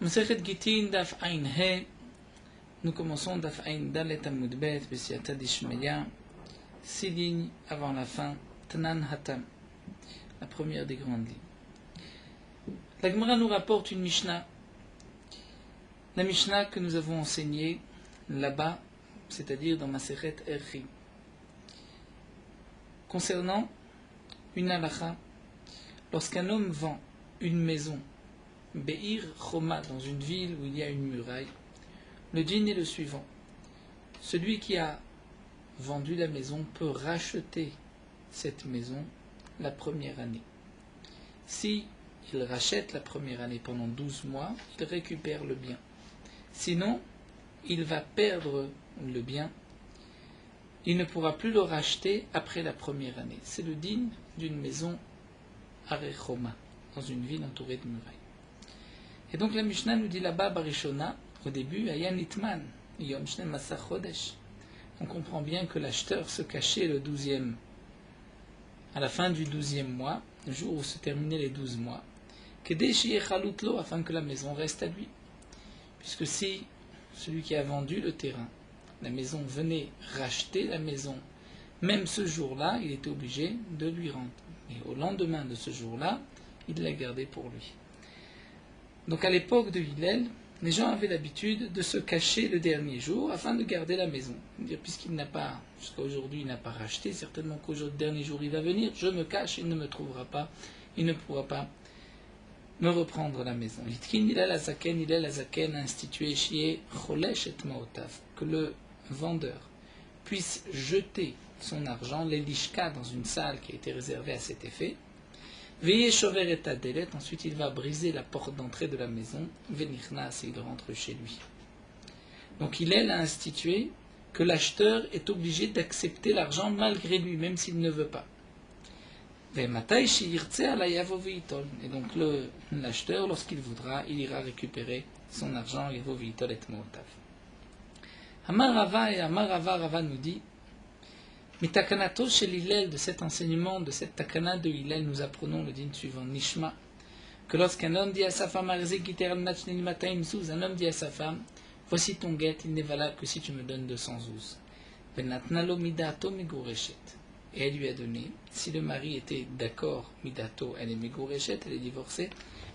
Masechet Gitin Daf Ain He. Nous commençons Daf Ain Dalet Amud Bet Besiata Dishmaya. 6 lignes avant la fin. Tanan Hatam. La première des grandes lignes. La Gemara nous rapporte une Mishnah. La Mishnah que nous avons enseignée là-bas, c'est-à-dire dans Masechet Erchi. Concernant une halakha, lorsqu'un homme vend une maison, Be'ir Choma, dans une ville où il y a une muraille, le dîn est le suivant. Celui qui a vendu la maison peut racheter cette maison la première année. Si il rachète la première année pendant 12 mois, il récupère le bien. Sinon, il va perdre le bien. Il ne pourra plus le racheter après la première année. C'est le dîn d'une maison Arechoma, dans une ville entourée de murailles. Et donc la Mishnah nous dit là-bas, Barishona, au début, Ayan Itman, Yom Shne Masach Chodesh. On comprend bien que l'acheteur se cachait le 12e, à la fin du 12e mois, le jour où se terminaient les 12 mois, afin que la maison reste à lui. Puisque si celui qui a vendu le terrain, la maison, venait racheter la maison, même ce jour-là, il était obligé de lui rendre. Et au lendemain de ce jour-là, il l'a gardé pour lui. Donc à l'époque de Hillel, les gens avaient l'habitude de se cacher le dernier jour afin de garder la maison. Puisqu'il n'a pas, jusqu'à aujourd'hui, il n'a pas racheté, certainement qu'au dernier jour il va venir, je me cache, il ne me trouvera pas, il ne pourra pas me reprendre la maison. Litkin Hillel Azaken a institué Shié Cholesh et Maotav, que le vendeur puisse jeter son argent, l'elishka, dans une salle qui a été réservée à cet effet. Veillez chover et adelet, ensuite il va briser la porte d'entrée de la maison, venichnas, et il rentre chez lui. Donc il a institué que l'acheteur est obligé d'accepter l'argent malgré lui, même s'il ne veut pas. Et donc l'acheteur, lorsqu'il voudra, il ira récupérer son argent, et Rava nous dit, Mitakanato chez Hillel, de cet enseignement, de cette takana de Hillel, nous apprenons le din suivant, Nishma, que lorsqu'un homme dit à sa femme, un homme dit à sa femme, voici ton guet, il n'est valable que si tu me donnes 200 zouz. Et elle lui a donné, si le mari était d'accord, midato, elle est migourechet, elle est divorcée,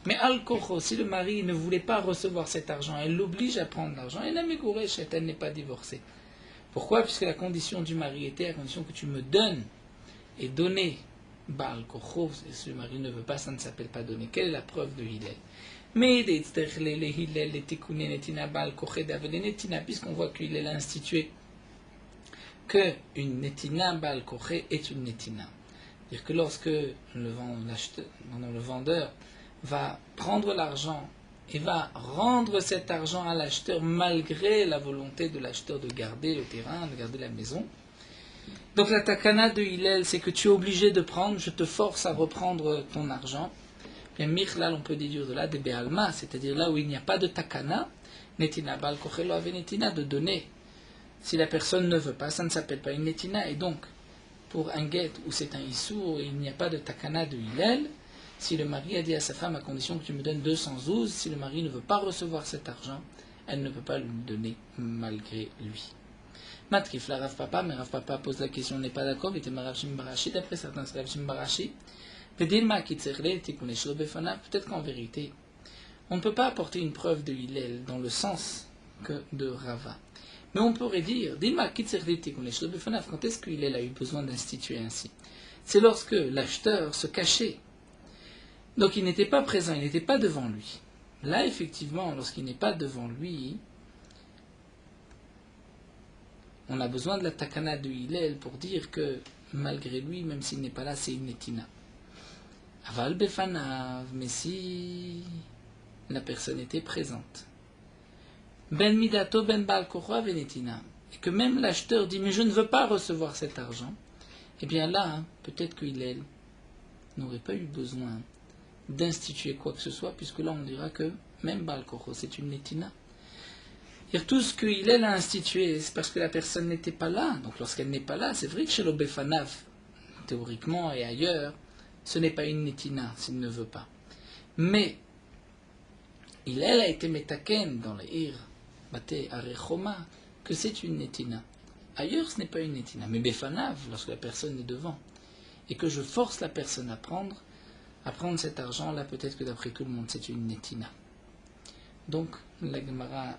mais al-kocho, si le mari ne voulait pas recevoir cet argent, elle l'oblige à prendre l'argent, elle est migourechet, elle n'est pas divorcée. Pourquoi? Puisque la condition du mari était à condition que tu me donnes, et donner, Baal Kochov, si le mari ne veut pas, ça ne s'appelle pas donner. Quelle est la preuve de Hillel? Mais puisqu'on voit qu'il a institué que une netina Baal Koché est une netina. C'est-à-dire que lorsque le vendeur va prendre l'argent et va rendre cet argent à l'acheteur malgré la volonté de l'acheteur de garder le terrain, de garder la maison. Donc la takana de Hillel, c'est que tu es obligé de prendre, je te force à reprendre ton argent. Bien Michlal, on peut déduire de là des Be'alma, c'est-à-dire là où il n'y a pas de takana, netina bal kochelo ave netina, de donner. Si la personne ne veut pas, ça ne s'appelle pas une netina. Et donc, pour un guet où c'est un issour et il n'y a pas de takana de Hillel, si le mari a dit à sa femme, à condition que tu me donnes 200 zouz, si le mari ne veut pas recevoir cet argent, elle ne peut pas lui donner malgré lui. Matkif, la Rav Papa, mais Rav Papa pose la question, on n'est pas d'accord, il était Marav Shim Barashi, d'après certains Rav Shim Barashi, peut-être qu'en vérité, on ne peut pas apporter une preuve de Hillel dans le sens que de Rava. Mais on pourrait dire, quand est-ce que Hillel a eu besoin d'instituer ainsi? C'est lorsque l'acheteur se cachait. Donc il n'était pas présent, il n'était pas devant lui. Là, effectivement, lorsqu'il n'est pas devant lui, on a besoin de la takana de Hillel pour dire que, malgré lui, même s'il n'est pas là, c'est une netina. Aval befanav, mais si la personne était présente. Ben midato ben baal kocho venetina. Et que même l'acheteur dit, mais je ne veux pas recevoir cet argent. Eh bien là, peut-être que Hillel n'aurait pas eu besoin d'instituer quoi que ce soit, puisque là on dira que même Baal Kocho, c'est une netina. Tout ce que Hillel a institué, c'est parce que la personne n'était pas là. Donc lorsqu'elle n'est pas là, c'est vrai que chez l'Obefanav, théoriquement et ailleurs, ce n'est pas une netina s'il ne veut pas. Mais Hillel a été metaken dans les Ir, Bate Arechoma, que c'est une netina. Ailleurs, ce n'est pas une netina. Mais Befanav, lorsque la personne est devant, et que je force la personne à prendre cet argent, là, peut-être que d'après tout le monde, c'est une netina. Donc, la Gemara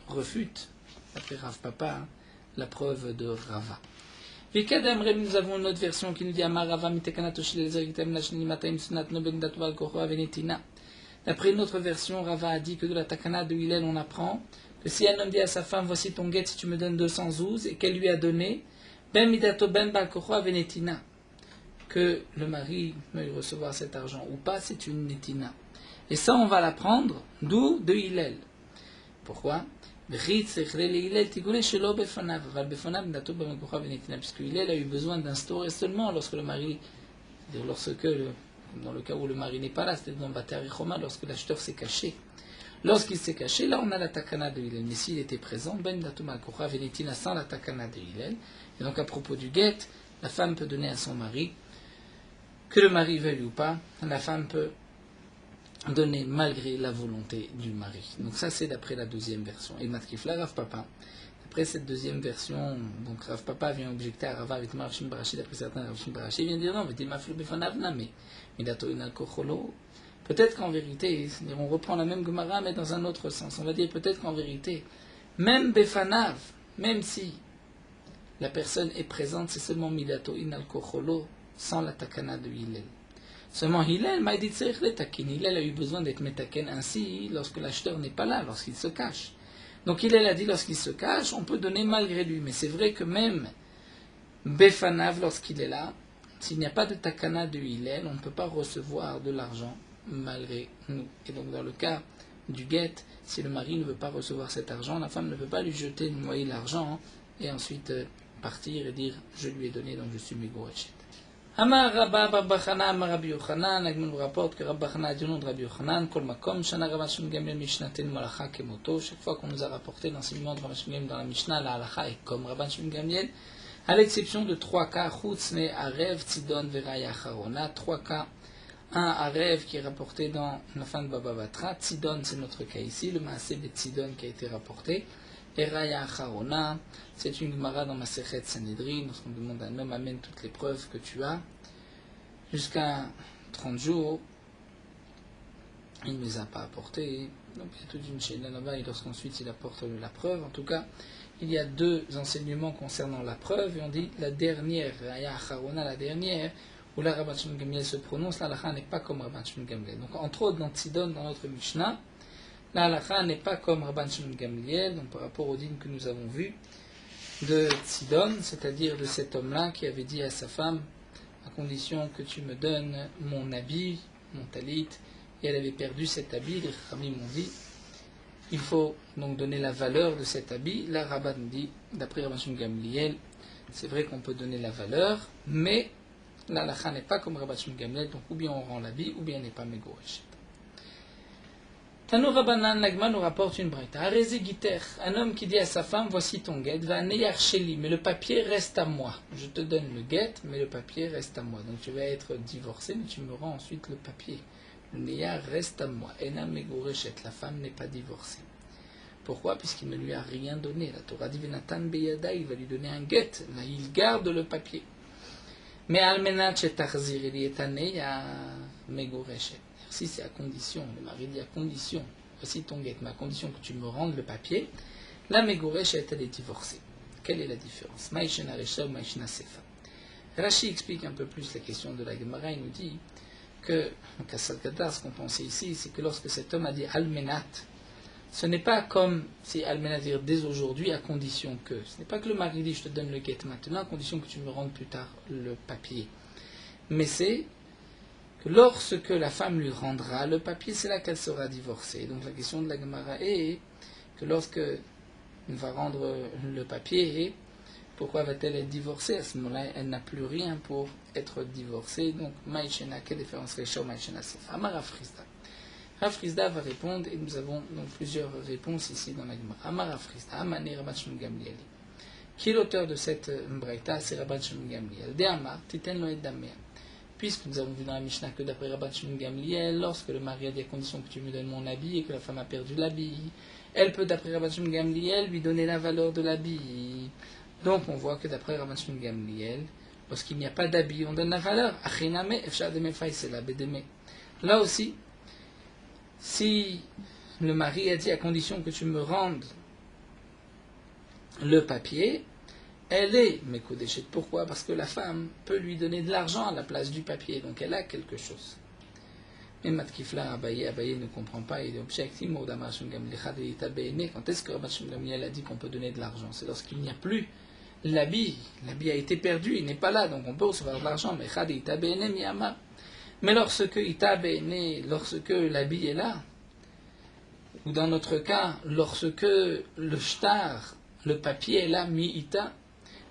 refute, d'après Rav Papa, la preuve de Rava. Vikadamrem, nous avons une autre version qui nous dit Amar Rava mitekanato shel nashni mataim sunat no ben datu al kocho avenetina. D'après une autre version, Rava a dit que de la takana de Hillel, on apprend que si un homme dit à sa femme, voici ton guet si tu me donnes 200 zouz, et qu'elle lui a donné, ben midato ben bal kocho avenetina, que le mari veuille recevoir cet argent ou pas, c'est une netina. Et ça, on va l'apprendre d'où? De Hillel. Pourquoi? Puisque Hillel a eu besoin d'instaurer seulement lorsque le mari, dans le cas où le mari n'est pas là, c'est-à-dire dans Batari Choma, lorsque l'acheteur s'est caché. Lorsqu'il s'est caché, là on a la takana de Hillel. Mais s'il était présent, ben datum al-kocha venetina sans la takana de Hillel. Et donc à propos du guet, la femme peut donner à son mari, que le mari veuille ou pas, la femme peut donner malgré la volonté du mari. Donc ça c'est d'après la deuxième version. Et Matkifla Rav Papa, d'après cette deuxième version, donc Rav Papa vient objecter à Rava avec Marshim Barashi, d'après certains Marshim Barashi, il vient dire non, mais t'es maflou befanav name, midato inal kocholo. Peut-être qu'en vérité, on reprend la même Gemara mais dans un autre sens. On va dire peut-être qu'en vérité, même befanav, même si la personne est présente, c'est seulement midato inal kocholo, sans la takana de Hillel. Seulement Hillel m'a dit Hillel a eu besoin d'être metaken ainsi lorsque l'acheteur n'est pas là, lorsqu'il se cache. Donc Hillel a dit lorsqu'il se cache, on peut donner malgré lui. Mais c'est vrai que même Befanav, lorsqu'il est là, s'il n'y a pas de takana de Hillel, on ne peut pas recevoir de l'argent malgré nous. Et donc dans le cas du guet, si le mari ne veut pas recevoir cet argent, la femme ne peut pas lui jeter, noyer l'argent et ensuite partir et dire je lui ai donné donc je suis mégoréchet. Amar Rabba Rabba Chana Amar Rabbi Yochanan, Agmon nous rapporte que Rabba Chana a dit au nom de Rabbi Yochanan, Kol Makom, Shana Rabba Shimon Gamliel Mishnaten Malacha Kemoto. Chaque fois qu'on nous a rapporté l'enseignement de Rabba Shimon Gamliel dans la Mishnah, la Halacha est comme Rabba Shimon Gamliel, à l'exception de 3 cas, Chutzne, Arev, Tzidon, Veraya Charona, 3 cas. Un Arev qui est rapporté dans la fin de Baba Batra, Tzidon c'est notre cas ici, le Maaseh de Tzidon qui a été rapporté, et Raya Charona, c'est une Gemara dans Masechet Sanhedrin, lorsqu'on demande à un homme amène toutes les preuves que tu as, jusqu'à 30 jours, il ne les a pas apportées, donc il y a toute une chaîne là-bas, et lorsqu'ensuite il apporte la preuve, en tout cas, il y a 2 enseignements concernant la preuve, et on dit la dernière, Raya Charona, la dernière, où la Rabban Shimon Gamliel se prononce, la halakha n'est pas comme Rabban Shimon Gamliel. Donc entre autres dans Tzidon, dans notre Mishnah, la halakha n'est pas comme Rabban Shimon Gamliel, donc par rapport au dîme que nous avons vu de Tzidon, c'est-à-dire de cet homme-là qui avait dit à sa femme, à condition que tu me donnes mon habit, mon talit, et elle avait perdu cet habit, les Rabbis m'ont dit, il faut donc donner la valeur de cet habit. La Rabban dit, d'après Rabban Shimon Gamliel, c'est vrai qu'on peut donner la valeur, mais la halakha n'est pas comme Rabban Shimon Gamliel, donc ou bien on rend l'habit, ou bien elle n'est pas mégoréchet. Tano Rabbanan Lagma nous rapporte une braïta. Areze Giter, un homme qui dit à sa femme, voici ton guet, va neyar sheli, mais le papier reste à moi. Je te donne le guet, mais le papier reste à moi. Donc tu vas être divorcé, mais tu me rends ensuite le papier. Le neyar reste à moi. Ena mégoréchet, la femme n'est pas divorcée. Pourquoi? Puisqu'il ne lui a rien donné. La Torah dit Venatan beyada, il va lui donner un guet. Là, il garde le papier. Mais almenat shetachzir elietane ya megoreshet. Si c'est à condition, le mari dit à condition, voici ton guet, mais à condition que tu me rendes le papier, la megoreshet elle est divorcée. Quelle est la différence? Maïshena resha ou maïshena sefa. Rashi explique un peu plus la question de la Gemara, il nous dit que, Kassal Kadar, ce qu'on pensait ici, c'est que lorsque cet homme a dit almenat, ce n'est pas comme si almenat dire dès aujourd'hui à condition que. Ce n'est pas que le mari dit je te donne le guet maintenant à condition que tu me rendes plus tard le papier. Mais c'est que lorsque la femme lui rendra le papier, c'est là qu'elle sera divorcée. Donc la question de la Gemara est que lorsque elle va rendre le papier, pourquoi va-t-elle être divorcée? À ce moment-là, elle n'a plus rien pour être divorcée. Donc Maïshena, quelle différence Recha Maïshena Sefa Amar Afrizda. Afrizda va répondre, et nous avons donc plusieurs réponses ici dans la Gemara. Amar Afrizda, Amane Rabban Shimon Gamliel. Qui est l'auteur de cette braïta? C'est Rabban Shimon Gamliel. De Amar, Titen lo et Damea. puisque nous avons vu dans la Mishnah que d'après Rabban Shimon Gamliel, lorsque le mari a dit à condition que tu me donnes mon habit et que la femme a perdu l'habit, elle peut d'après Rabban Shimon Gamliel lui donner la valeur de l'habit. Donc on voit que d'après Rabban Shimon Gamliel, lorsqu'il n'y a pas d'habit, on donne la valeur. Là aussi, si le mari a dit à condition que tu me rendes le papier, elle est Mekodeshet. Pourquoi? Parce que la femme peut lui donner de l'argent à la place du papier, donc elle a quelque chose. Mais Matkifla Abaye ne comprend pas, il est objectif. Quand est-ce que Rabban Shimon Gamliel a dit qu'on peut donner de l'argent? C'est lorsqu'il n'y a plus l'habit. L'habit a été perdu, il n'est pas là, donc on peut recevoir de l'argent. Mais lorsque lorsque l'habit est là, ou dans notre cas, lorsque le shtar, le papier est là,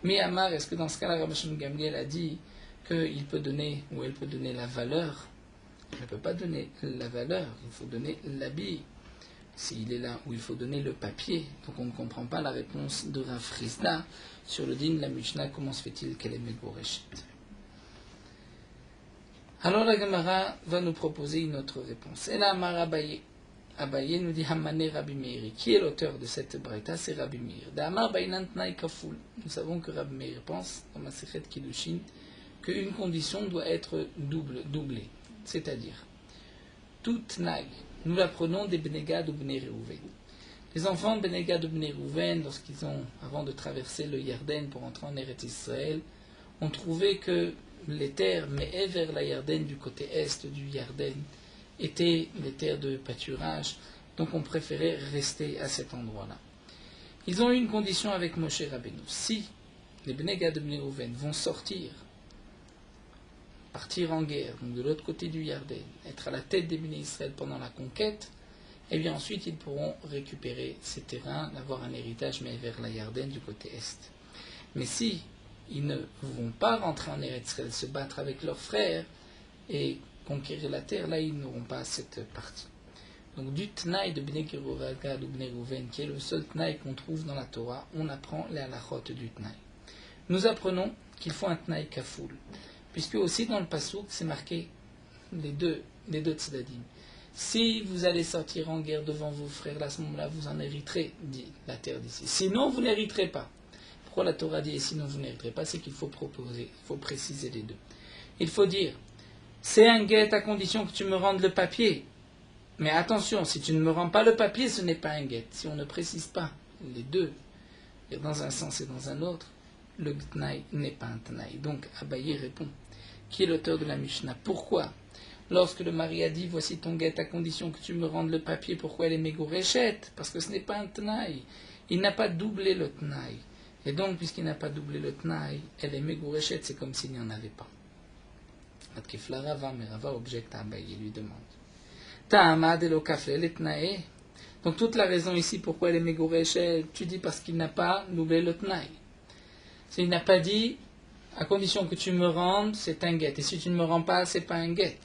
mi-amar, est-ce que dans ce cas-là, Rabban Shimon Gamliel a dit qu'il peut donner, ou elle peut donner la valeur? Elle ne peut pas donner la valeur, il faut donner l'habit. S'il est là, où il faut donner le papier. Donc on ne comprend pas la réponse de Rav Frisda sur le din de la Mishnah, comment se fait-il qu'elle est Megoreshet? Alors la Gemara va nous proposer une autre réponse. Et là, Amar Abaye. Abaye nous dit Hamane Rabbi Meir. Qui est l'auteur de cette braïta? C'est Rabbi Meir. D'Amar Bainan Tnaï Kaful. Nous savons que Rabbi Meir pense, dans Masechet Kiddushin, qu'une condition doit être doublée. C'est-à-dire, tout Tnaï, nous l'apprenons des Benegad ou Bnei Reuven. Les enfants de Benegad ou Bnei Reuven, lorsqu'ils ont, avant de traverser le Yarden pour entrer en Eretz Israël, ont trouvé que les terres, mais vers la Yarden, du côté est du Yarden, étaient les terres de pâturage, donc on préférait rester à cet endroit-là. Ils ont eu une condition avec Moshe Rabbeinu. Si les Bnei Gad et Bnei Reuven vont partir en guerre, donc de l'autre côté du Yarden, être à la tête des Bnei Israël pendant la conquête, et bien ensuite ils pourront récupérer ces terrains, avoir un héritage, mais vers la Yarden du côté est. Mais si ils ne vont pas rentrer en Eretz Israël, se battre avec leurs frères et conquérir la terre, là ils n'auront pas cette partie. Donc du Tnaï de Bnei Gad ou Bnei Reuven, qui est le seul Tnaï qu'on trouve dans la Torah, on apprend les halachot du Tnaï. Nous apprenons qu'il faut un Tnaï kafoul, puisque aussi dans le Passouk c'est marqué les deux tzadadim. Si vous allez sortir en guerre devant vos frères, là, à ce moment-là, vous en hériterez, dit la terre d'ici. Sinon, vous n'hériterez pas. Pourquoi la Torah dit sinon vous n'hériterez pas? C'est qu'il faut proposer, il faut préciser les deux. Il faut dire, c'est un guet à condition que tu me rendes le papier. Mais attention, si tu ne me rends pas le papier, ce n'est pas un guet. Si on ne précise pas les deux, dans un sens et dans un autre, le tnaï n'est pas un tnaï. Donc Abaye répond, qui est l'auteur de la Mishnah? Pourquoi, lorsque le mari a dit, voici ton guet à condition que tu me rendes le papier, pourquoi elle est mégoréchet? Parce que ce n'est pas un tnaï. Il n'a pas doublé le tnaï. Et donc, puisqu'il n'a pas doublé le tnaï, elle est mégoréchet, c'est comme s'il n'y en avait pas. Matkefla Rava, mais Rava objecte à Abaye, il lui demande. Ta'amad elo kafle le tnaï. Donc toute la raison ici pourquoi elle est mégoréchet, tu dis parce qu'il n'a pas doublé le tnaï. Il n'a pas dit, à condition que tu me rendes, c'est un guet. Et si tu ne me rends pas, c'est pas un guet.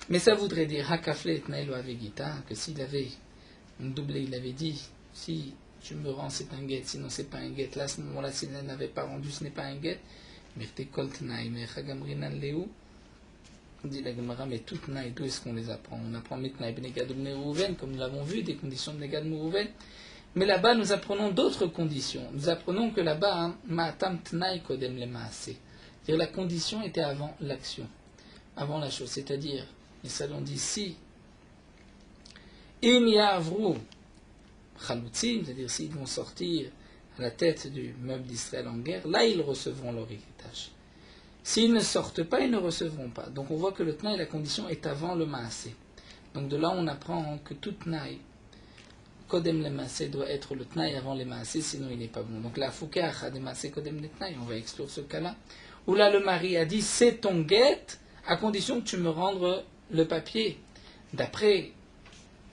Mais ça voudrait dire, hakafle tnaï lo avegita, que s'il avait doublé, il avait dit, si tu me rends, c'est un guet, sinon c'est pas un guet. Là, à ce moment-là, s'il n'avait pas rendu, ce n'est pas un guet. Mais kol tnaï, mais chagamrinan leu. Dit la Gemara, mais tout tnaï, d'où est-ce qu'on les apprend? On apprend mitnaï Bnei Gad Bnei Reuven, comme nous l'avons vu, des conditions de Bnei Gad Bnei Reuven. Mais là-bas, nous apprenons d'autres conditions. Nous apprenons que là-bas, ma'atam tnaï kodem le ma'ase. C'est-à-dire la condition était avant l'action, avant la chose. C'est-à-dire, les salons dit si im ya'avru chalutzim, c'est-à-dire s'ils vont sortir à la tête du meuble d'Israël en guerre, là ils recevront leur héritage. S'ils ne sortent pas, ils ne recevront pas. Donc on voit que le tnaï, la condition est avant le maasé. Donc de là on apprend que tout tnaï, kodem le maasé, doit être le tnaï avant les maasé, sinon il n'est pas bon. Donc la foukacha de maasé kodem le tnaï, on va exclure ce cas-là. Où là le mari a dit c'est ton guet, à condition que tu me rendes le papier. D'après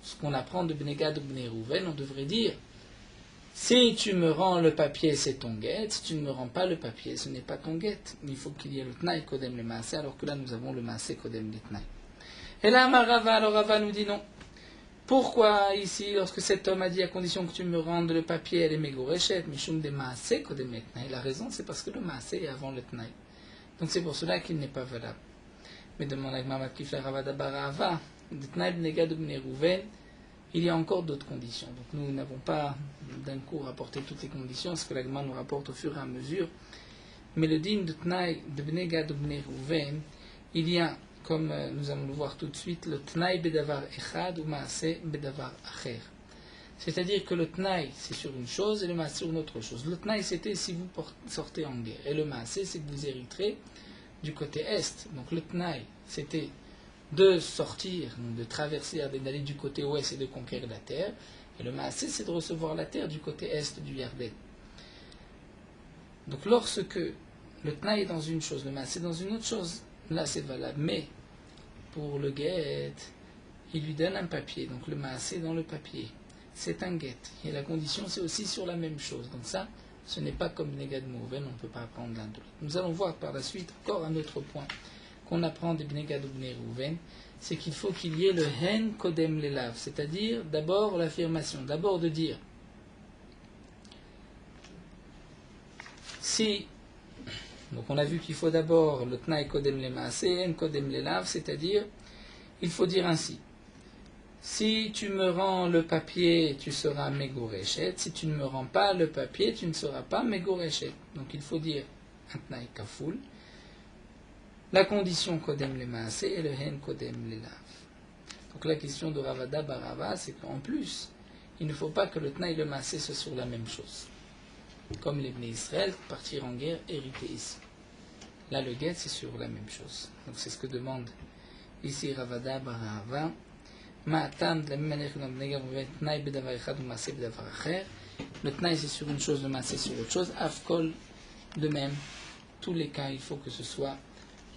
ce qu'on apprend de Bnei Gad ou Bnei Reuven, on devrait dire si tu me rends le papier, c'est ton guet. Si tu ne me rends pas le papier, ce n'est pas ton guet. Il faut qu'il y ait le tnaï kodem le maasé, alors que là nous avons le maasé kodem le tnaï. Et là, Rava, alors Rava nous dit non. Pourquoi ici, lorsque cet homme a dit à condition que tu me rendes le papier, elle est mégoréchet, mishum de maasé kodem le tnaï? La raison, c'est parce que le maasé est avant le tnaï. Donc c'est pour cela qu'il n'est pas valable. Mais demande la Gemara Matkifla Ravada Barava, de Tnaï Bnei Gad ou Bnei Rouven, il y a encore d'autres conditions. Donc nous n'avons pas d'un coup rapporté toutes les conditions, ce que la Gemara nous rapporte au fur et à mesure. Mais le din de Tnaï de Bnei Gad ou Bnei Rouven, il y a, comme nous allons le voir tout de suite, le Tnaï Bedavar Echad ou Maaseh Bedavar Acher. C'est-à-dire que le Tnaï, c'est sur une chose et le Maaseh sur une autre chose. Le Tnaï, c'était si vous sortez en guerre. Et le Maaseh, c'est que vous hériterez du côté est. Donc le Tnaï, c'était de sortir, de traverser, d'aller du côté ouest et de conquérir la terre. Et le Maaseh, c'est de recevoir la terre du côté est du Yarden. Donc lorsque le Tnaï est dans une chose, le Maaseh est dans une autre chose, là c'est valable. Mais pour le guet, il lui donne un papier. Donc le Maaseh dans le papier, c'est un guet. Et la condition, c'est aussi sur la même chose. Donc ça, ce n'est pas comme Bnei Gad Mouven, on ne peut pas apprendre l'un de l'autre. Nous allons voir par la suite encore un autre point qu'on apprend des Bnei Gad ou Bnei Rouven, c'est qu'il faut qu'il y ait le hen kodem lelav, c'est-à-dire d'abord l'affirmation, d'abord de dire si, donc on a vu qu'il faut d'abord le tnaï kodem lemaase, hen kodem lelav, c'est-à-dire il faut dire ainsi, si tu me rends le papier, tu seras megoreshet, si tu ne me rends pas le papier, tu ne seras pas megoreshet. Donc il faut dire un tnaï kafoul, la condition kodem le maaseh et le hen kodem le lav. Donc la question de Ravada Barava, c'est qu'en plus, il ne faut pas que le tnaï et le maaseh soient sur la même chose. Comme les Bnei Israël, partir en guerre, hériter ici. Là, le guet, c'est sur la même chose. Donc c'est ce que demande ici Ravada Barava. Ma'atam, de la même manière que dans Bnei Gad tnaï bedavar echad ou maaseh bedavar acher. Le tnaï, c'est sur une chose, le maaseh sur autre chose. Afkol, de même. Tous les cas, il faut que ce soit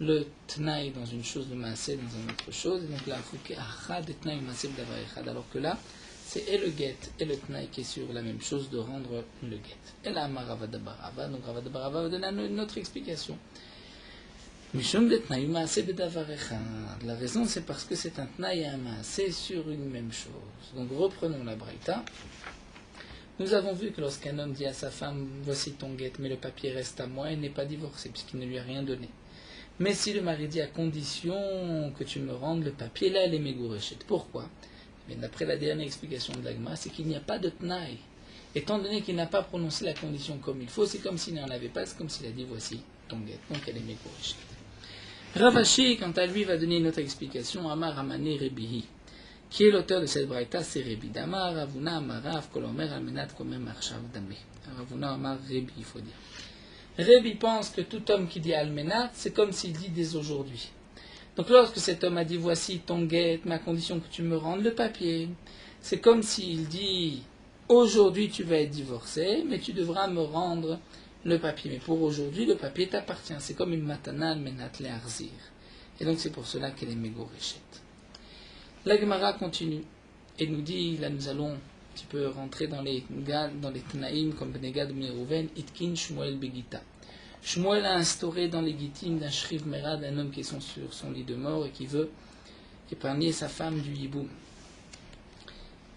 le tnaï dans une chose, le maaseh dans une autre chose. Et donc là, il faut qu'il y ait achad et tnaï maaseh bedavar echad. Alors que là, c'est et le guet et le tnaï qui est sur la même chose de rendre le guet. Et là, Ravada Barava. Donc Ravada Barava va donner une autre explication. Mishum de tnaï maaseh bedavar echad. La raison, c'est parce que c'est un tnaï et un maaseh sur une même chose. Donc reprenons la braïta. Nous avons vu que lorsqu'un homme dit à sa femme, voici ton guet, mais le papier reste à moi, il n'est pas divorcé, puisqu'il ne lui a rien donné. Mais si le mari dit à condition que tu me rendes le papier, là elle est mégourechette. Pourquoi? Mais d'après la dernière explication de l'Agma, c'est qu'il n'y a pas de tnaï. Étant donné qu'il n'a pas prononcé la condition comme il faut, c'est comme s'il n'en avait pas, c'est comme s'il a dit voici ton guet, donc elle est mégourechette. Ravashi, quant à lui, va donner une autre explication, Amar Amane Rebihi. Qui est l'auteur de cette braïta? C'est Rebi. Damar Ravuna Amarav Kolomer Almenat Komer Marshav Dame. Ravuna Amar Rebi, il faut dire. Rebi pense que tout homme qui dit Almenat, c'est comme s'il dit dès aujourd'hui. Donc lorsque cet homme a dit voici ton guet, ma condition que tu me rendes le papier, c'est comme s'il dit aujourd'hui tu vas être divorcé, mais tu devras me rendre le papier. Mais pour aujourd'hui, le papier t'appartient. C'est comme une matana Almenat le Arzir. Et donc c'est pour cela qu'elle est mégoréchette. La Gemara continue et nous dit, là nous allons un petit peu rentrer dans les Tanaïm comme Bnei Gad ou Bnei Rouven, Itkin Shmuel Begita. Shmuel a instauré dans les Gittim d'un Shriv Merad, un homme qui est sur son lit de mort et qui veut épargner sa femme du hiboum.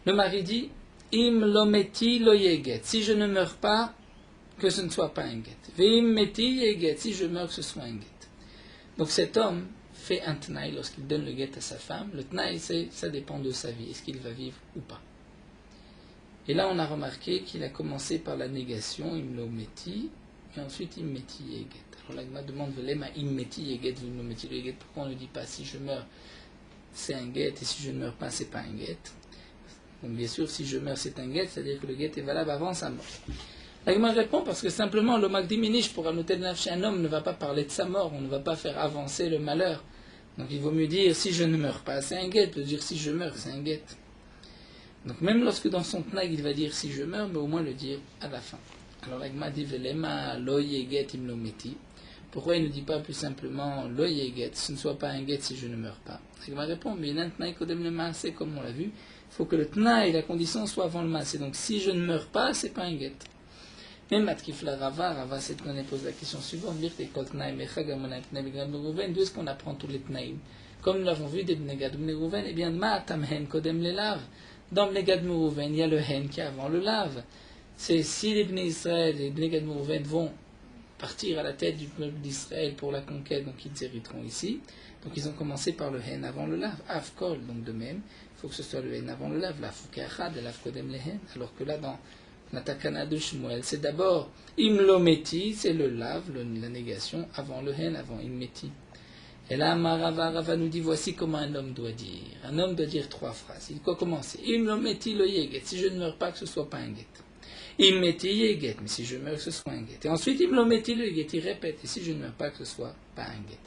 Le mari dit, Im lo meti lo yeget, si je ne meurs pas, que ce ne soit pas un get. Veim meti yeget, si je meurs, que ce soit un get. Donc cet homme fait un tnaï lorsqu'il donne le guet à sa femme. Le tnaï, ça dépend de sa vie, est-ce qu'il va vivre ou pas. Et là, on a remarqué qu'il a commencé par la négation, imlometi, et ensuite immeti yeget. Alors la Gemara demande, velema immeti yeget, imlometi yeget, pourquoi on ne dit pas si je meurs, c'est un guet, et si je ne meurs pas, c'est pas un guet. Donc bien sûr, si je meurs, c'est un guet, c'est-à-dire que le guet est valable avant sa mort. La Gemara répond parce que simplement le Magdiminish pour annoter le nafsh, un homme ne va pas parler de sa mort, on ne va pas faire avancer le malheur. Donc il vaut mieux dire si je ne meurs pas, c'est un guet, peut dire si je meurs, c'est un guet. Donc même lorsque dans son tnag il va dire si je meurs, mais au moins le dire à la fin. Alors la Gemara dit velema lo yeget im lo meti. Pourquoi il ne dit pas plus simplement lo yeget, ce ne soit pas un guet si je ne meurs pas. La Gemara répond mais un tnag kodem le maaseh, comme on l'a vu, il faut que le tnag, la condition soit avant le maaseh. Donc si je ne meurs pas, c'est pas un guet. Même Matkifla Rava, cette qu'on pose la question suivante, d'où est-ce qu'on apprend tous les tnaïm? Comme nous l'avons vu des Bnei Gad Bnei Rouven, eh bien, Ma'atam hen kodem le lav. Dans Bnei Gad Bnei Rouven, il y a le hen qui est avant le lav. C'est si les Bnei Israël et les Bnei Gad Bnei Rouven vont partir à la tête du peuple d'Israël pour la conquête, donc ils hériteront ici. Donc ils ont commencé par le hen avant le lav, avkol, donc de même, il faut que ce soit le hen avant le lav, la fukachad et la kodem le hen, alors que là dans la takana de Shmuel, c'est d'abord imlometi, c'est le lav, la négation, avant le hen, avant immeti. Et là, Rava nous dit, voici comment un homme doit dire. Un homme doit dire 3 phrases. Il doit commencer. Imlometi lo yeget, si je ne meurs pas, que ce soit pas un get. Immeti yeget, mais si je meurs, que ce soit un get. Et ensuite, imlometi lo yeget, il répète, et si je ne meurs pas, que ce soit pas un get.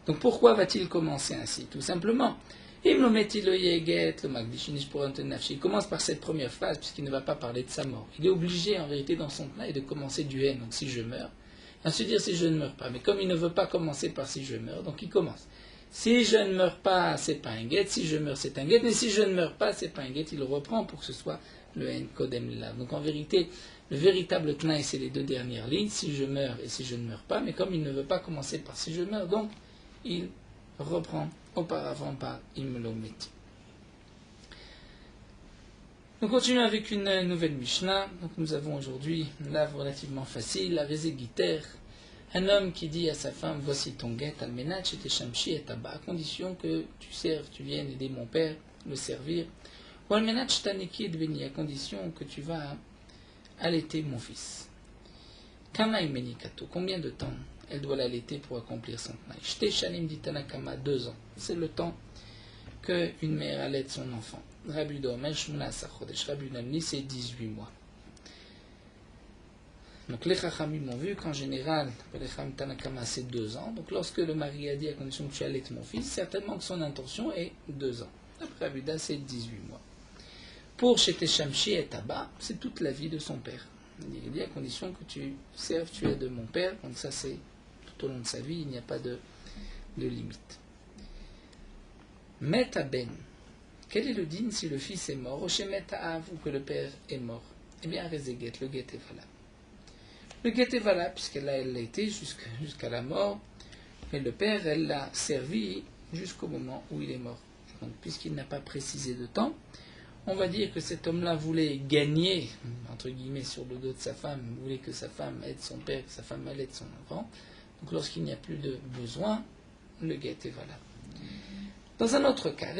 Donc pourquoi va-t-il commencer ainsi? Tout simplement, imlometi lo yeget, le magdishinish pour nafshi, il commence par cette première phrase, puisqu'il ne va pas parler de sa mort. Il est obligé, en vérité, dans son plan, de commencer du haine, donc si je meurs, ensuite dire si je ne meurs pas. Mais comme il ne veut pas commencer par si je meurs, donc il commence. Si je ne meurs pas, c'est pas un get. Si je meurs, c'est un get. Et si je ne meurs pas, c'est pas un get. Il reprend pour que ce soit le en kodem lav. Donc en vérité, le véritable tnaï, c'est les 2 dernières lignes, si je meurs et si je ne meurs pas. Mais comme il ne veut pas commencer par si je meurs, donc il reprend auparavant par imlometi. Nous continuons avec une nouvelle Mishnah. Donc nous avons aujourd'hui une lave relativement facile, la Rezegiter. Un homme qui dit à sa femme, voici ton guet, almenat, chez tes shamshi et tabac, à condition que tu serves, tu viennes aider mon père, le servir. Ou almenat, shtaniki et deveni, à condition que tu vas allaiter mon fils. Kama imenikato, combien de temps elle doit l'allaiter pour accomplir son tnaï? Shte shanim ditanakama, 2 ans. C'est le temps qu'une mère allaite son enfant. Rabbi Domer, Shmona Sachodesh, Rabbi Namni, c'est 18 mois. Donc les Chachamim ont vu qu'en général, les Chachamim Tanakama, c'est 2 ans. Donc lorsque le mari a dit à condition que tu allaites mon fils, certainement que son intention est 2 ans. Après Rabbi Da, c'est 18 mois. Pour Shete Shamshi et Taba, c'est toute la vie de son père. Il dit à condition que tu serves, tu es de mon père. Donc ça, c'est tout au long de sa vie, il n'y a pas de limite. Metaben. Quel est le din si le fils est mort, ou que le père est mort? Eh bien, Rezeget, le guet est valable. Le guet est valable, puisqu'elle elle l'a été jusqu'à la mort, mais le père, elle l'a servi jusqu'au moment où il est mort. Donc, puisqu'il n'a pas précisé de temps, on va dire que cet homme-là voulait gagner, entre guillemets, sur le dos de sa femme, voulait que sa femme aide son père, que sa femme aide son enfant. Donc, lorsqu'il n'y a plus de besoin, le guet est valable. Dans un autre cas,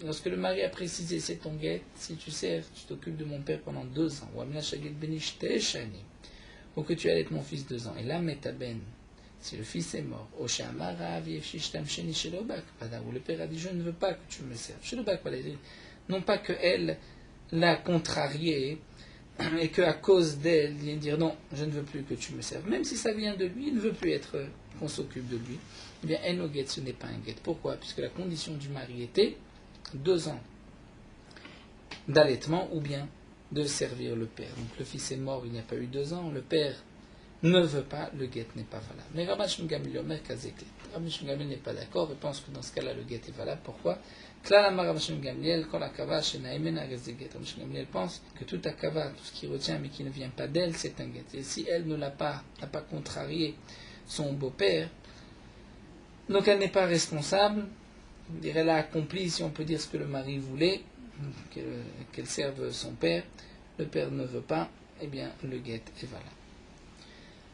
lorsque le mari a précisé c'est ton guet, si tu sers, tu t'occupes de mon père pendant 2 ans, ou que tu allaites mon fils 2 ans, et là, metaben, si le fils est mort, ou le père a dit je ne veux pas que tu me serves, non pas que elle l'a contrarié, et qu'à cause d'elle, il vient dire non, je ne veux plus que tu me serves, même si ça vient de lui, il ne veut plus qu'on s'occupe de lui. Eh bien, eno get, ce n'est pas un get. Pourquoi? Puisque la condition du mari était 2 ans d'allaitement ou bien de servir le père. Donc le fils est mort, il n'y a pas eu 2 ans, le père ne veut pas, le get n'est pas valable. Mais Rabban Shimon Gamliel Omer Kazeklet. Rabban Shimon Gamliel n'est pas d'accord et pense que dans ce cas-là, le get est valable. Pourquoi? Rabban Shimon Gamliel, quand la kava shenaimena rezeget. Rabban Shimon Gamliel pense que tout akava, tout ce qui retient mais qui ne vient pas d'elle, c'est un get. Et si elle n'a pas contrarié son beau-père, donc elle n'est pas responsable, elle a accompli, si on peut dire, ce que le mari voulait, qu'elle serve son père, le père ne veut pas, eh bien le get est valable.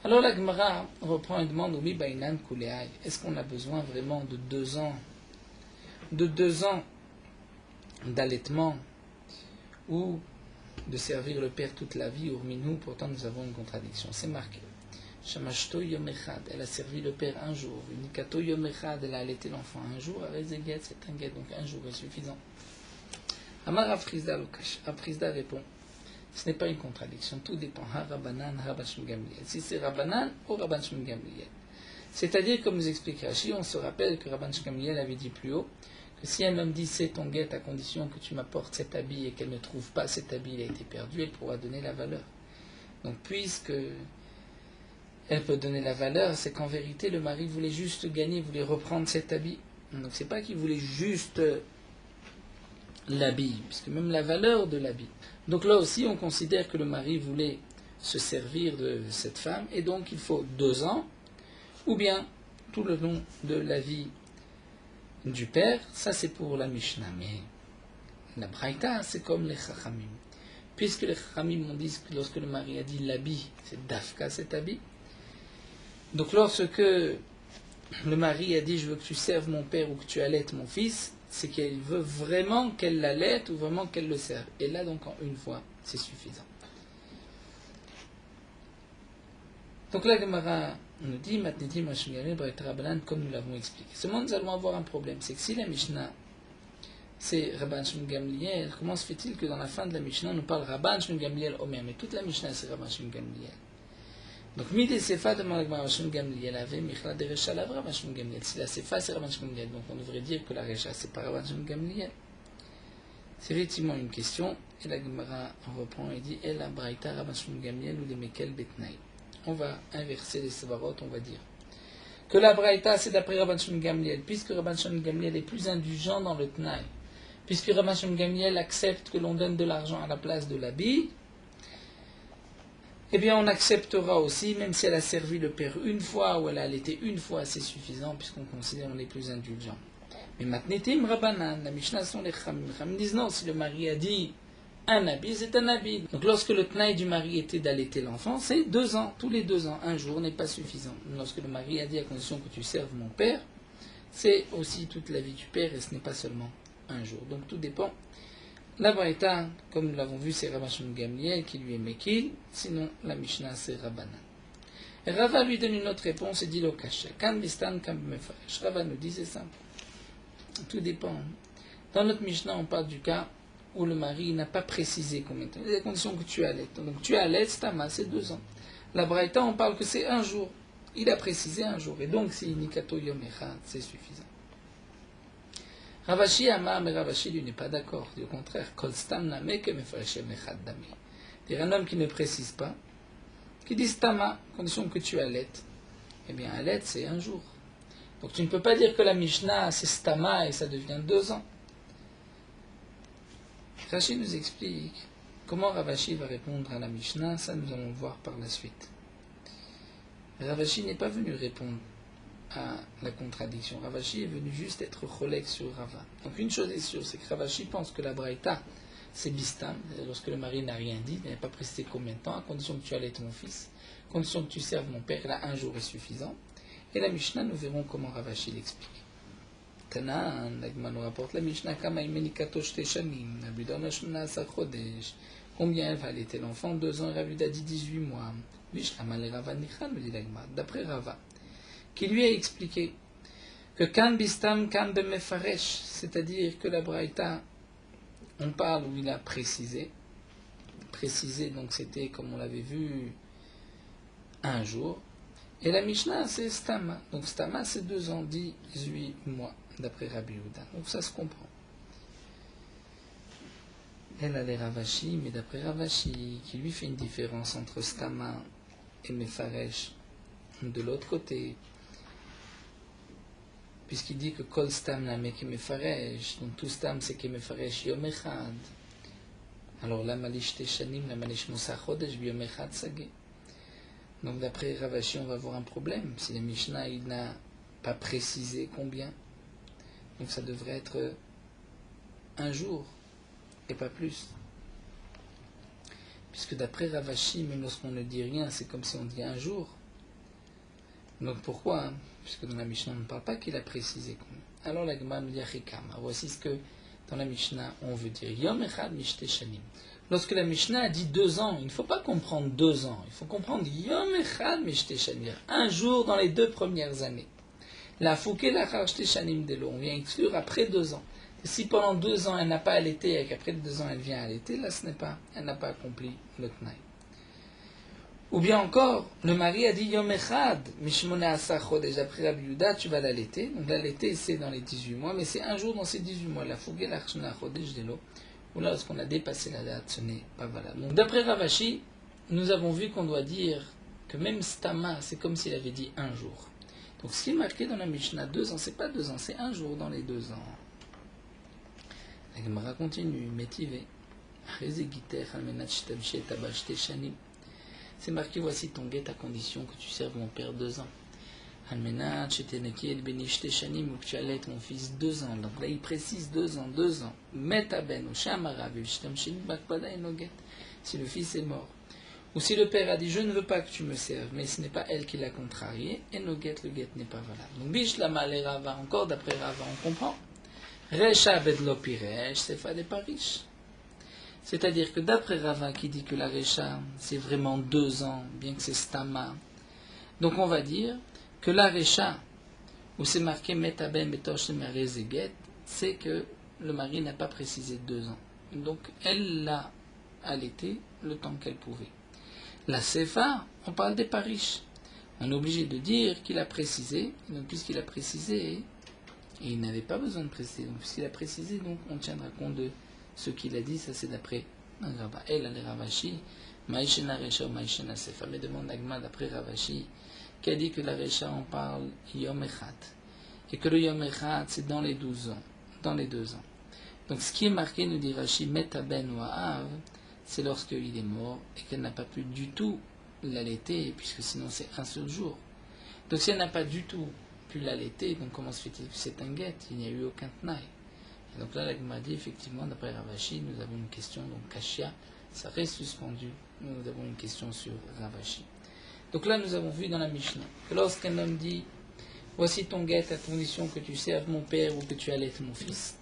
Alors la Gemara reprend et demande, est-ce qu'on a besoin vraiment de 2 ans, d'allaitement, ou de servir le père toute la vie, urminou, pourtant nous avons une contradiction, c'est marqué. Shamashto yom echad, elle a servi le père un jour. Unikato yom echad, elle a allaité l'enfant un jour. Arezeget, c'est un get, donc un jour est suffisant. Amar Afrizda Lokash, Afrizda répond, ce n'est pas une contradiction, tout dépend. Ha Rabbanan, Rabban Shimon Gamliel. Si c'est Rabbanan ou Rabban Shimon Gamliel. C'est-à-dire, comme nous explique Rashi, on se rappelle que Rabban Shimon Gamliel avait dit plus haut que si un homme dit c'est ton guet à condition que tu m'apportes cet habit et qu'elle ne trouve pas cet habit, il a été perdu, elle pourra donner la valeur. Donc, puisque elle peut donner la valeur, c'est qu'en vérité, le mari voulait juste gagner, voulait reprendre cet habit. Donc, c'est pas qu'il voulait juste l'habit, puisque même la valeur de l'habit. Donc là aussi, on considère que le mari voulait se servir de cette femme, et donc il faut 2 ans, ou bien tout le long de la vie du père. Ça, c'est pour la Mishnah. Mais la Braïta, c'est comme les Chachamim. puisque les Khamim m'ont dit que lorsque le mari a dit l'habit, c'est Dafka cet habit. Donc lorsque le mari a dit je veux que tu serves mon père ou que tu allaites mon fils, c'est qu'elle veut vraiment qu'elle l'allaite ou vraiment qu'elle le serve. Et là donc en une fois, c'est suffisant. Donc la Gemara nous dit, comme nous l'avons expliqué. Seulement nous allons avoir un problème, c'est que si la Mishnah c'est Rabban Shimon Gamliel, comment se fait-il que dans la fin de la Mishnah on nous parle Rabban Shimon Gamliel Omer, mais toute la Mishnah c'est Rabban Shimon Gamliel. Donc Midi Sefa demande à Rabban Shimon Gamliel avait Michla de Recha Lav Rabban Shimon Gamliel. Si la Sefa c'est Rabban Shimon Gamliel, donc on devrait dire que la Recha c'est pas Rabban Shimon Gamliel. C'est effectivement une question, et la Gemara reprend et dit El Abraïta Rabban Shimon Gamliel ou les Mekel Betnaï. On va inverser les Sevarot, on va dire que la Braïta c'est d'après Rabban Shimon Gamliel, puisque Rabban Shimon Gamliel est plus indulgent dans le Tnaï. Puisque Rabban Shimon Gamliel accepte que l'on donne de l'argent à la place de l'habit, eh bien on acceptera aussi, même si elle a servi le père une fois ou elle a allaité une fois, c'est suffisant, puisqu'on considère qu'on est plus indulgent. Mais Matnetim Rabbanan, la Mishnah sont les Khamim. Les Khamim disent non, si le mari a dit un habit, c'est un habit. Donc lorsque le Tnaï du mari était d'allaiter l'enfant, c'est 2 ans, tous les 2 ans, un jour n'est pas suffisant. Lorsque le mari a dit à condition que tu serves mon père, c'est aussi toute la vie du père et ce n'est pas seulement un jour. Donc tout dépend. La Braïta, comme nous l'avons vu, c'est Rabban Shimon Gamliel qui lui est Mekil, sinon la Mishnah c'est Rabbanan. Et Rava lui donne une autre réponse et dit le Kasha. Kan bistan kan mefaresh. Rava nous dit c'est simple. Tout dépend. Dans notre Mishnah, on parle du cas où le mari n'a pas précisé combien de temps. Il y a des conditions que tu allaites. Donc tu allaites, stama, c'est 2 ans. La Braïta, on parle que c'est un jour. Il a précisé un jour. Et donc, si Nikato Yom Echad, c'est suffisant. Ravashi Amar, mais Ravashi lui n'est pas d'accord. Au contraire, Kol Stam Namek Mefareshem Echad Dami. C'est-à-dire un homme qui ne précise pas, qui dit Stama, condition que tu allaites. Eh bien, allaites, c'est un jour. Donc tu ne peux pas dire que la Mishnah, c'est Stama et ça devient 2 ans. Rashi nous explique comment Ravashi va répondre à la Mishnah, ça nous allons voir par la suite. Ravashi n'est pas venu répondre à la contradiction. Ravashi est venu juste être cholek sur Rava. Donc une chose est sûre, c'est que Ravashi pense que la Braïta, c'est Bistam, lorsque le mari n'a rien dit, il n'a pas précisé combien de temps, à condition que tu allaites mon fils, à condition que tu serves mon père, là un jour est suffisant. Et la Mishnah, nous verrons comment Ravashi l'explique. Tana, l'Agma nous rapporte la Mishnah, combien elle va allaiter l'enfant? 2 ans, Ravuda dit 18 mois. D'après Rava, qui lui a expliqué que kan bistam kan bemefaresh, c'est-à-dire que la Braïta, on parle où il a précisé, donc c'était, comme on l'avait vu, un jour, et la Mishnah c'est Stama, donc Stama c'est 2 ans, 18 mois, d'après Rabbi Yehuda, donc ça se comprend. Elle a les Ravashi, mais d'après Ravashi, qui lui fait une différence entre Stama et Mefaresh, de l'autre côté, puisqu'il dit que Kol Stam Name Mefaresh, donc tout Stam c'est Mefaresh Yom Echad. Alors la Malish Teshanim, la Malish Musa Chodesh, Yom Echad Sagé. Donc d'après Ravashi, on va avoir un problème. Si la Mishnah il n'a pas précisé combien, donc ça devrait être un jour et pas plus. Puisque d'après Ravashi, même lorsqu'on ne dit rien, c'est comme si on dit un jour. Donc pourquoi? Puisque dans la Mishnah, on ne parle pas qu'il a précisé combien. Alors la Gemara nous dit Achikama. Voici ce que dans la Mishnah, on veut dire. Yom Echad Mishte Shanim. Lorsque la Mishnah a dit 2 ans, il ne faut pas comprendre 2 ans. Il faut comprendre Yom Echad Mishte Shanim. Un jour dans les 2 premières années. La Fouké Lachar Shte Shanim Delo. On vient exclure après 2 ans. Et si pendant 2 ans, elle n'a pas allaité et qu'après 2 ans, elle vient allaiter, là, elle n'a pas accompli le Tnaï. Ou bien encore, le mari a dit Yom Echad, Mishmone Asa Chodesh, après Rabbi Yehuda, tu vas l'allaiter. Donc l'allaiter, c'est dans les 18 mois, mais c'est un jour dans ces 18 mois. La Fougue Lachna Chodesh Delo, ou là, lorsqu'on a dépassé la date, ce n'est pas valable. Donc d'après Ravashi, nous avons vu qu'on doit dire que même Stama, c'est comme s'il avait dit un jour. Donc ce qui est marqué dans la Mishnah, 2 ans, c'est pas 2 ans, c'est un jour dans les 2 ans. La Gemara continue, métivé. C'est marqué, voici ton guet à condition que tu serves mon père 2 ans. Almenat, sheteneki benishte shanim, ou que tu allaites mon fils 2 ans. Donc là, il précise 2 ans, 2 ans. Metaben, ou shamara, vishtamshin, bakpada et noget. Si le fils est mort. Ou si le père a dit, je ne veux pas que tu me serves, mais ce n'est pas elle qui l'a contrarié, et noget, le get n'est pas valable. Donc, bishlama le Rava, encore d'après Rava, on comprend. Recha bedlo piresh, c'est fa des parish. C'est-à-dire que d'après Rava qui dit que la Recha, c'est vraiment 2 ans, bien que c'est Stama, donc on va dire que la Recha, où c'est marqué Metaben Betosh Merezeget, c'est que le mari n'a pas précisé 2 ans. Donc elle l'a allaité le temps qu'elle pouvait. La Sefa, on parle des parish. On est obligé de dire qu'il a précisé, donc puisqu'il a précisé, et il n'avait pas besoin de préciser, donc puisqu'il a précisé, donc on tiendra compte de ce qu'il a dit, ça c'est d'après Rava. Elle, elle est Ravashi, Maïshena Recha ou Maïshena Sefa. Mais demande Agma d'après Ravashi, qui a dit que la Recha, on parle Yom Echad. Et que le Yom Echad, c'est dans les 12 ans, dans les 2 ans. Donc ce qui est marqué, nous dit Rashi, Metaben ou Av, c'est lorsqu'il est mort et qu'elle n'a pas pu du tout l'allaiter, puisque sinon c'est un seul jour. Donc si elle n'a pas du tout pu l'allaiter, donc comment se fait-il que c'est un guet? Il n'y a eu aucun tnaï. Et donc là, l'Agma dit, effectivement, d'après Ravashi, nous avons une question, donc Kashia, ça reste suspendu, nous avons une question sur Ravashi. Donc là, nous avons vu dans la Mishnah que lorsqu'un homme dit, voici ton guet à condition que tu serves mon père ou que tu allaites mon fils.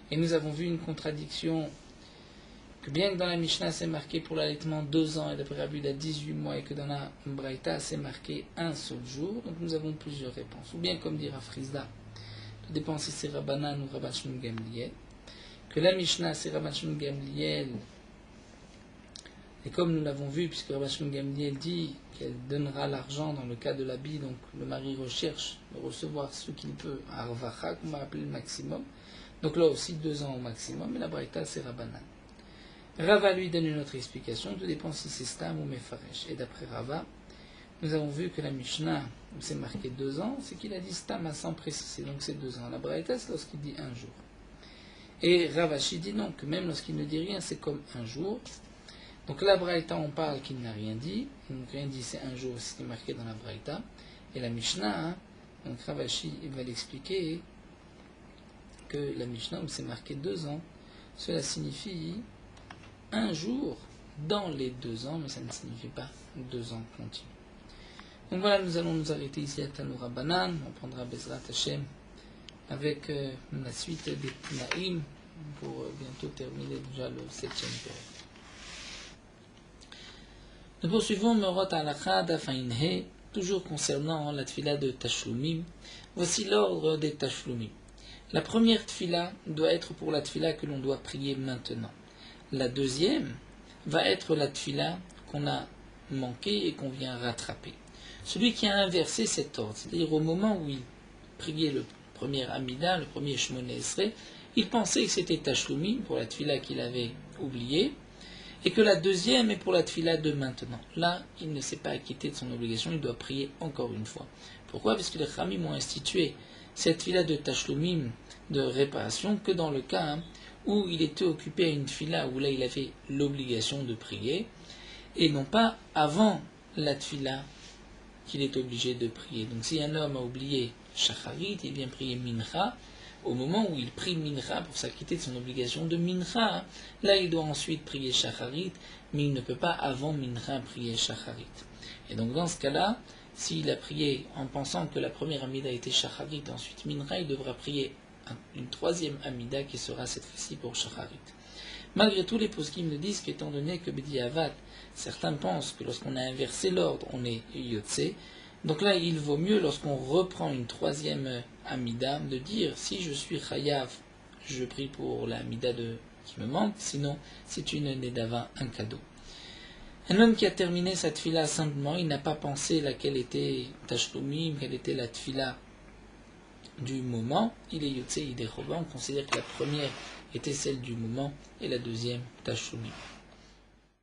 Et nous avons vu une contradiction, que bien que dans la Mishnah c'est marqué pour l'allaitement 2 ans et d'après Rabbi à 18 mois et que dans la Braïta c'est marqué un seul jour, donc nous avons plusieurs réponses. Ou bien comme dira Frisda, tout dépend si c'est Rabbanan ou Rabban Shimon Gamliel, que la Mishnah c'est Rabban Shimon Gamliel, et comme nous l'avons vu, puisque Rabban Shimon Gamliel dit qu'elle donnera l'argent dans le cas de l'habit, donc le mari recherche de recevoir ce qu'il peut, à Arvacha, qu'on va appeler le maximum, donc là aussi 2 ans au maximum, et la Braïta c'est Rabbanan. Rava lui donne une autre explication, tout dépend si c'est Stam ou Mefaresh. Et d'après Rava, nous avons vu que la Mishnah, où c'est marqué 2 ans, c'est qu'il a dit Stam à 100 préciser, donc c'est 2 ans. La Braïta, c'est lorsqu'il dit 1 jour. Et Ravashi dit non, que même lorsqu'il ne dit rien, c'est comme 1 jour. Donc la Braïta, on parle qu'il n'a rien dit, donc rien dit, c'est 1 jour, c'est marqué dans la Braïta. Et la Mishnah, donc Ravashi, il va l'expliquer que la Mishnah, où c'est marqué 2 ans, cela signifie 1 jour dans les 2 ans, mais ça ne signifie pas 2 ans continus. Donc voilà, nous allons nous arrêter ici à Tanoura Banan. On prendra Bezrat Hashem avec la suite des Tnaïm pour bientôt terminer déjà le 7e période. Nous poursuivons Merot Alakha Dafainhe, toujours concernant la tfila de Tashlumim. Voici l'ordre des Tashlumim. La première tfila doit être pour la tfila que l'on doit prier maintenant. La deuxième va être la tfila qu'on a manqué et qu'on vient rattraper. Celui qui a inversé cet ordre, c'est-à-dire au moment où il priait le premier Amida, le premier Shmoneh Esrei, il pensait que c'était Tashlumim pour la tfila qu'il avait oubliée, et que la deuxième est pour la tfila de maintenant. Là, il ne s'est pas acquitté de son obligation, il doit prier encore une fois. Pourquoi? Parce que les Khamim ont institué cette tfila de Tashlumim, de réparation, que dans le cas où il était occupé à une tfila, où là il avait l'obligation de prier, et non pas avant la tfila qu'il est obligé de prier. Donc si un homme a oublié Shacharit, il vient prier Mincha, au moment où il prie Mincha pour s'acquitter de son obligation de Mincha, là il doit ensuite prier Shacharit, mais il ne peut pas avant Mincha prier Shacharit. Et donc dans ce cas-là, s'il a prié en pensant que la première Amida était Shacharit, ensuite Mincha, il devra prier une troisième Amida qui sera cette fois-ci pour Shacharit. Malgré tout, les poskim nous disent qu'étant donné que Bedi Avad, certains pensent que lorsqu'on a inversé l'ordre, on est Yotse, donc là il vaut mieux lorsqu'on reprend une troisième Amida de dire si je suis Chayav, je prie pour la Amida qui me manque, sinon c'est une Nedava, un cadeau. Un homme qui a terminé sa tfila simplement, il n'a pas pensé laquelle était Tashlumim, quelle était la tfila du moment, il est Yotse, il est Chova, on considère que la première était celle du moment et la deuxième Tashlumim.